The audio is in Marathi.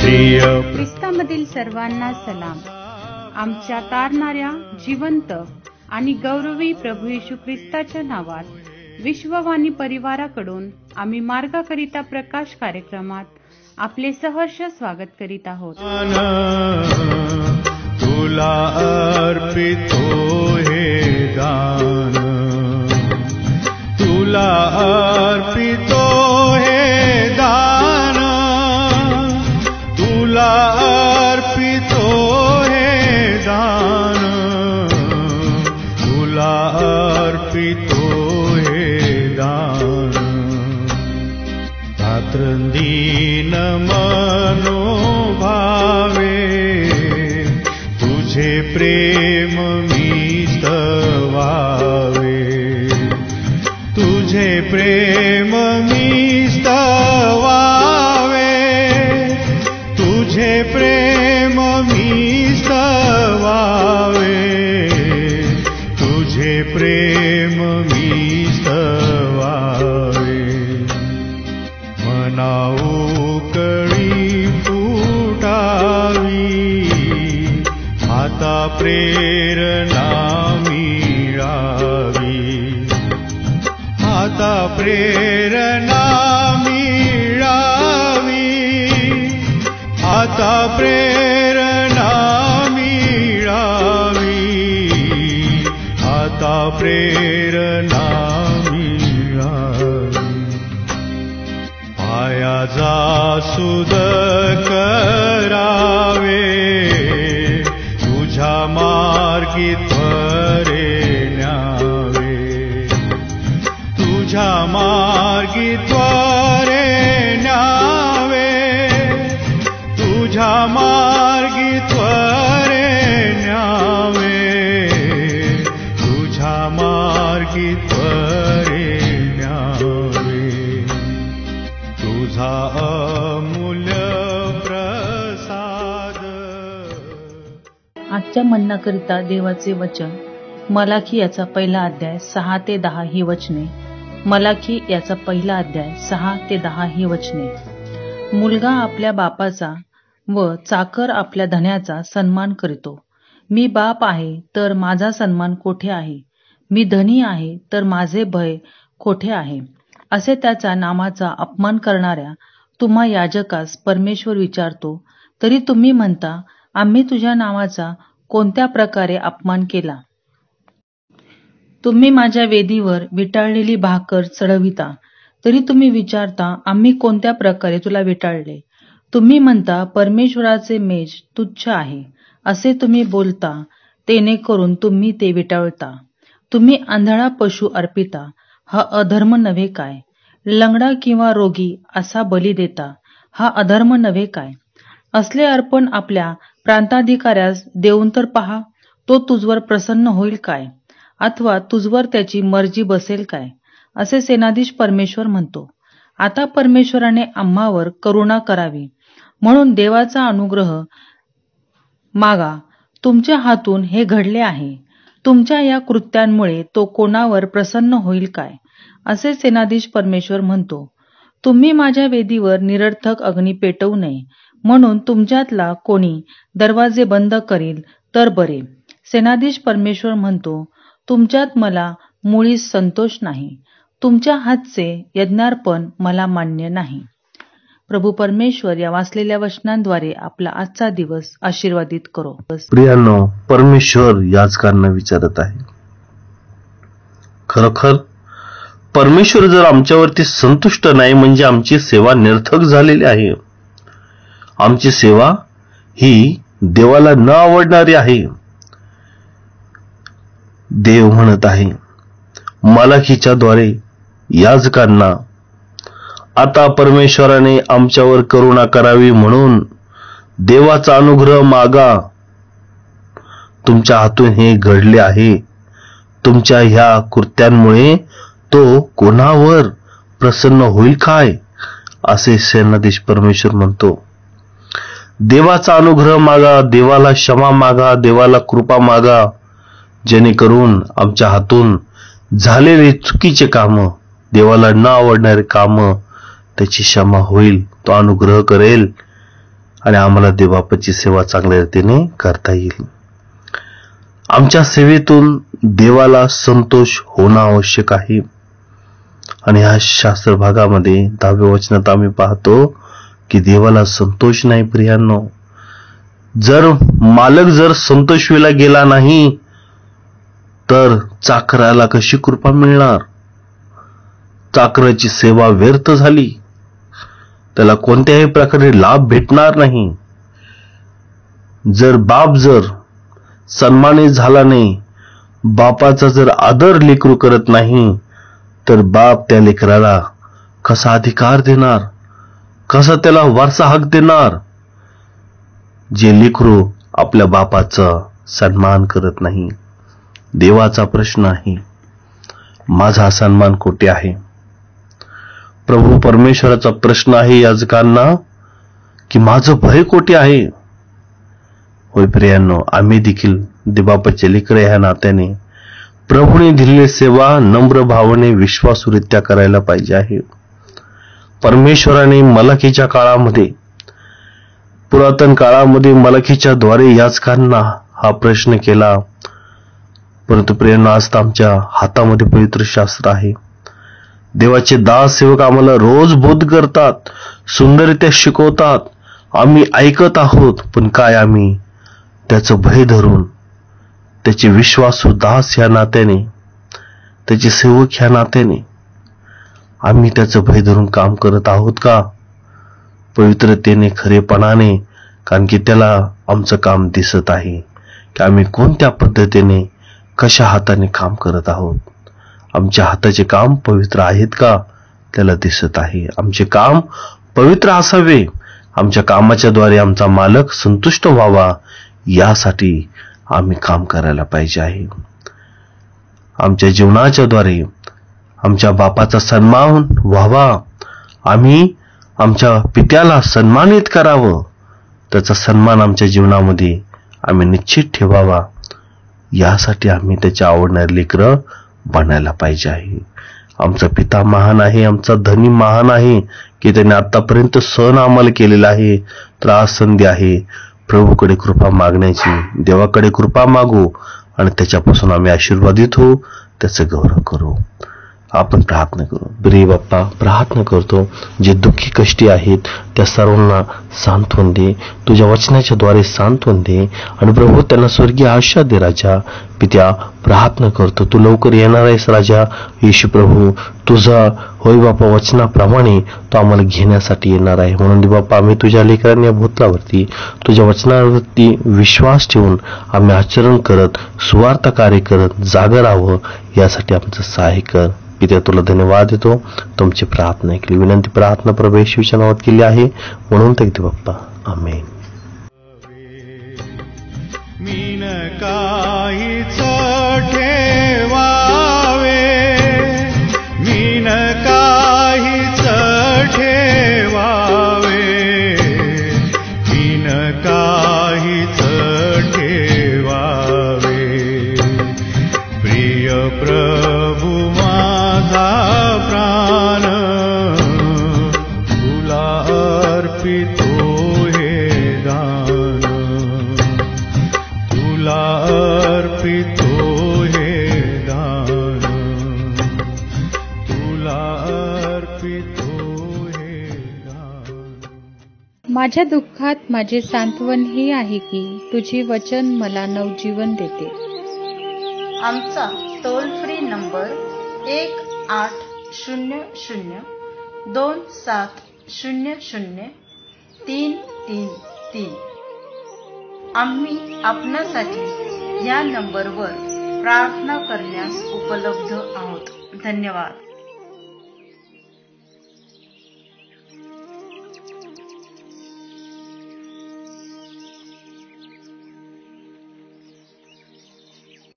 ख्रिस्तामधील सर्वांना सलाम. आमच्या तारणाऱ्या जिवंत आणि गौरवी प्रभू येशू ख्रिस्ताच्या नावात विश्ववाणी परिवाराकडून आम्ही मार्गाकरिता प्रकाश कार्यक्रमात आपले सहर्ष स्वागत करीत आहोत. तुला अर्पितो हे गान, तुला अर्पितो हे दान, तुला अर्पितो हे दान, तुला अर्पितो हे दान. रात्रंदिन मनोभावे तुझे प्रेम मी स्तवावे, तुझे प्रेम मी स्तवावे, तुझे प्रेम मी स्तवावे, तुझे प्रेम मी स्तवावे. मनाऊ कळी फुटावी, आता प्रेरणा मिळावी, आता प्रेरणा मिळावी, आता प्रेरणा मिळावी, आता प्रेरणा मिळावी. पायाचा सुद करावे, तुझ्या मार्गी त्वरे न्यावे, तुझ्या मार्गी त्वरे न्यावे, तुझ्या मार्गी त्वरे न्यावे, तुझ्या मार्गी त्वरे न्यावे. तुझा अमूल्य प्रसाद. आजच्या म्हणण्याकरिता देवाचे वचन मलाखी याचा पहिला अध्याय 6 ते 10 ही वचने. मलाखी याचा पहिला अध्याय 6 ते 10 ही वचने. मुलगा आपल्या बापाचा व चाकर आपल्या धन्याचा सन्मान करीतो. मी बाप आहे तर माझा सन्मान कोठे आहे? मी धनी आहे तर माझे भय कोठे आहे? असे त्याच्या नामाचा अपमान करणाऱ्या तुम्हा याजकास परमेश्वर विचारतो. तरी तुम्ही म्हणता, आम्ही तुझ्या नावाचा कोणत्या प्रकारे अपमान केला? तुम्ही माझ्या वेदीवर विटाळलेली भाकर चढविता, तरी तुम्ही विचारता, आम्ही कोणत्या प्रकारे तुला विटाळले? तुम्ही म्हणता, परमेश्वराचे मेज तुच्छ आहे. असे तुम्ही बोलता, तेणेकरून तुम्ही ते विटाळता. तुम्ही आंधळा पशु अर्पिता, हा अधर्म नव्हे काय? लंगडा किंवा रोगी असा बली देता, हा अधर्म नव्हे काय? असले अर्पण आपल्या प्रांताधिकाऱ्यास देऊन तर पहा, तो तुझवर प्रसन्न होईल काय? अथवा तुझवर त्याची मर्जी बसेल काय? असे सेनाधीश परमेश्वर म्हणतो. आता परमेश्वराने आम्हावर करुणा करावी म्हणून देवाचा अनुग्रह मागा. तुमच्या हातून हे घडले आहे. तुमच्या या कृत्यांमुळे तो कोणावर प्रसन्न होईल काय? असे सेनाधीश परमेश्वर म्हणतो. तुम्ही माझ्या वेदीवर निरर्थक अग्नी पेटवू नये म्हणून तुमच्यातला कोणी दरवाजे बंद करील तर बरे. सेनाधीश परमेश्वर म्हणतो, तुमच्यात मला मुळीच संतोष नाही. तुमच्या हातचे यज्ञार्पण मला मान्य नाही. प्रभू परमेश्वर या वाचलेल्या वचनांद्वारे आपला आजचा दिवस आशीर्वादित करो. प्रियांनो, परमेश्वर याचकांना विचारत आहे, खरोखर परमेश्वर जर आमच्यावरती संतुष्ट नाही म्हणजे आमची सेवा निरर्थक झालेली आहे. आमची सेवा ही देवाला न आवडणारी आहे. देव म्हणत आहे मलाखीच्या द्वारे याजकांना, आता परमेश्वराने आमच्यावर करुणा करावी म्हणून देवाचा अनुग्रह मागा. तुमच्या हातून हे घडले आहे. तुमच्या ह्या कृत्यांमुळे तो कोणावर प्रसन्न होईल काय? असे सेनाधीश परमेश्वर म्हणतो. देवाचा अनुग्रह मागा, देवाला क्षमा मागा, देवाला कृपा मागा, जेणेकरून आमच्या हातून झालेले चुकीचे काम, देवाला न आवडणारे काम, त्याची क्षमा होईल, तो अनुग्रह करेल आणि आम्हाला देवबापाची सेवा चांगल्या रीतीने करता येईल. आमच्या सेवेतून देवाला संतोष होणं आवश्यक आहे. आणि ह्या शास्त्र भागामध्ये 10व्या वचनात आम्ही पाहतो की देवाला संतोष नाही. प्रियांनो, जर मालक जर संतोषीला गेला नाही तर चाकराला कशी कृपा मिळणार? चाकराची सेवा व्यर्थ झाली, त्याला कोणत्याही प्रकारे लाभ भेटणार नाही. जर बाप जर सन्मानित झाला नाही, बापाचा जर आदर लेकरू करत नाही, तर बाप त्या लेकराला कसा अधिकार देणार, कसा त्याला वारसा हक देणार? जे लेकरू आपल्या बापाचा सन्मान करत नाही. देवाचा प्रश्न आहे, माझा सन्मान कोठे आहे? प्रभू परमेश्वराचा प्रश्न आहे याजकांना की माझं भय कोठे आहे? होय प्रियांनो, आम्ही देखील देवबापाचे लेकरे ह्या नात्याने प्रभूने दिलेली सेवा नम्र भावने विश्वासुरित्या करायला पाहिजे आहे. परमेश्वराने मलाखीच्या काळामध्ये, पुरातन काळामध्ये मलाखीच्या द्वारे याजकांना हा प्रश्न केला. परंतु प्रियांनो, आज आमच्या हातामध्ये पवित्र शास्त्र आहे. देवाचे दास सेवक आम्हाला रोज बोध करतात, सुंदररित्या शिकवतात. आम्ही ऐकत आहोत, पण काय आम्ही त्याचं भय धरून, त्याचे विश्वासू दास ह्या नात्याने, त्याचे सेवक ह्या नात्याने आम्ही त्याचं भय धरून काम करत आहोत का? पवित्रतेने, खरेपणाने, कारण की त्याला आमचं काम दिसत आहे की आम्ही कोणत्या पद्धतीने, कशा हाताने काम करत आहोत. आमच्या हाताचे काम पवित्र आहेत का? त्याला दिसत आहे. आमचे काम पवित्र असावे. आमच्या कामाच्या द्वारे आमचा मालक संतुष्ट व्हावा, यासाठी आम्ही काम करायला पाहिजे आहे. आमच्या जीवनाच्या द्वारे आमच्या बापाचा सन्मान व्हावा. आम्ही आमच्या पित्याला सन्मानित करावं. त्याचा सन्मान आमच्या जीवनामध्ये आम्ही निश्चित ठेवावा. यासाठी आम्ही त्याच्या आवडणारे लेकरं बनायला पाहिजे आहे. आमचा पिता महान आहे, आमचा धनी महान आहे की त्याने आतापर्यंत सहन आम्हाला केलेला आहे. तर आज संधी आहे प्रभूकडे कृपा मागण्याची. देवाकडे कृपा मागू आणि त्याच्यापासून आम्ही आशीर्वादित होऊ, त्याचं गौरव करू. आपण प्रार्थना करू. प्रिय बाप्पा, प्रार्थना करतो जे दुःखी कष्टी आहेत त्या सर्वांना सांत्वन दे, तुझ्या वचनाच्या द्वारे सांत्वन दे आणि प्रभू त्यांना स्वर्गीय आशीर्वाद दे. राजा पित्या, प्रार्थना करतो तू लवकर येणार आहेस राजा येशू प्रभू. तुझा होय बाप्पा वचनाप्रमाणे तो आम्हाला घेण्यासाठी येणार आहे. म्हणून दे बाप्पा, आम्ही तुझ्या लेकरांनी या भूतलावरती तुझ्या वचनावरती विश्वास ठेवून आम्ही आचरण करत, सुवार्थ कार्य करत जागर राहावं, यासाठी आमचं सहाय्य कर. पित्या, तुला धन्यवाद देतो. तुमची प्रार्थना ऐकली, विनंती प्रार्थना प्रभू येशूच्या नावात केली आहे, म्हणून ते बाप्पा, आमेन. मीन काहीच ठेवावे, मीन काहीच ठेवावे, मीन काहीच ठेवावे. प्रिय प्रभू माझा प्राण तुला अर्पितो हे दान, तुला अर्पितो हे दान, तुला अर्पितो हे दान. माझ्या दुःखात माझे सांत्वन हे आहे की तुझे वचन मला नवजीवन देते. आमचा टोल फ्री नंबर 1800-2700-333. आम्ही आपणासाठी या नंबरवर प्रार्थना करण्यास उपलब्ध आहोत. धन्यवाद.